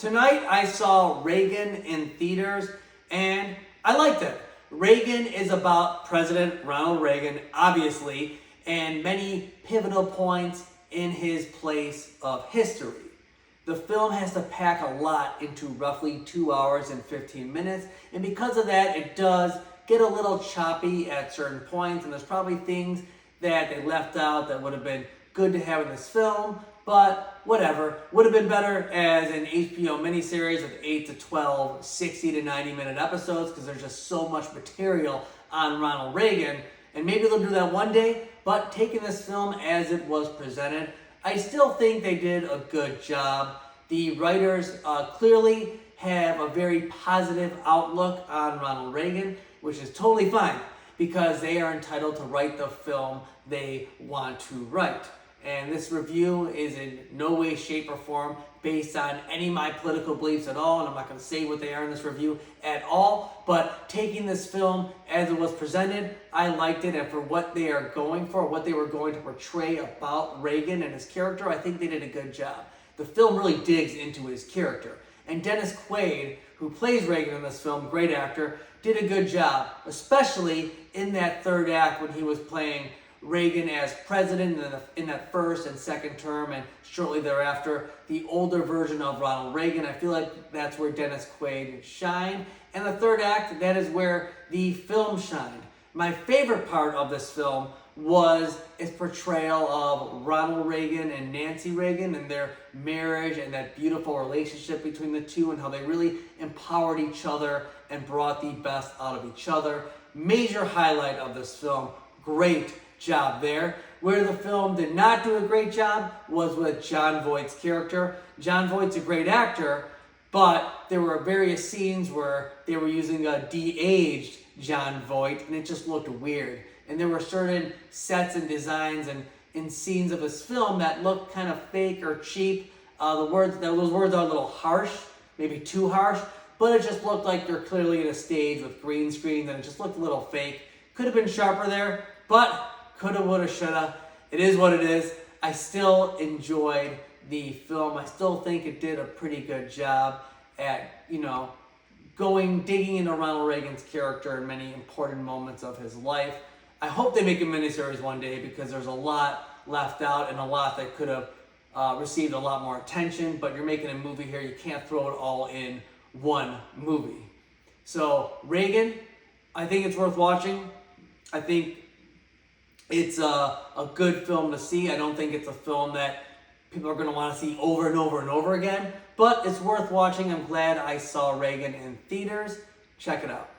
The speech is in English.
Tonight I saw Reagan in theaters and I liked it. Reagan is about President Ronald Reagan, obviously, and many pivotal points in his place of history. The film has to pack a lot into roughly 2 hours and 15 minutes, and because of that, it does get a little choppy at certain points, and there's probably things that they left out that would have been good to have in this film, but whatever. Would have been better as an HBO miniseries of 8 to 12, 60 to 90 minute episodes, because there's just so much material on Ronald Reagan, and maybe they'll do that one day, but taking this film as it was presented, I still think they did a good job. The writers clearly have a very positive outlook on Ronald Reagan, which is totally fine because they are entitled to write the film they want to write. And this review is in no way, shape, or form based on any of my political beliefs at all, and I'm not going to say what they are in this review at all, but taking this film as it was presented, I liked it, and for what they are going for, what they were going to portray about Reagan and his character, I think they did a good job. The film really digs into his character, and Dennis Quaid, who plays Reagan in this film, great actor, did a good job, especially in that third act when he was playing Reagan as president in that first and second term, and shortly thereafter, the older version of Ronald Reagan. I feel like that's where Dennis Quaid shined. And the third act, that is where the film shined. My favorite part of this film was its portrayal of Ronald Reagan and Nancy Reagan and their marriage and that beautiful relationship between the two, and how they really empowered each other and brought the best out of each other. Major highlight of this film. Great job there. Where the film did not do a great job was with Jon Voight's character. Jon Voight's a great actor, but there were various scenes where they were using a de-aged Jon Voight, and it just looked weird. And there were certain sets and designs and in scenes of this film that looked kind of fake or cheap. Those words are a little harsh, maybe too harsh, but it just looked like they're clearly in a stage with green screen, and it just looked a little fake. Could have been sharper there, but coulda, woulda, shoulda. It is what it is. I still enjoyed the film. I still think it did a pretty good job at, digging into Ronald Reagan's character in many important moments of his life. I hope they make a miniseries one day because there's a lot left out and a lot that could have received a lot more attention, but you're making a movie here. You can't throw it all in one movie. So Reagan, I think it's worth watching. I think it's a good film to see. I don't think it's a film that people are going to want to see over and over and over again, but it's worth watching. I'm glad I saw Reagan in theaters. Check it out.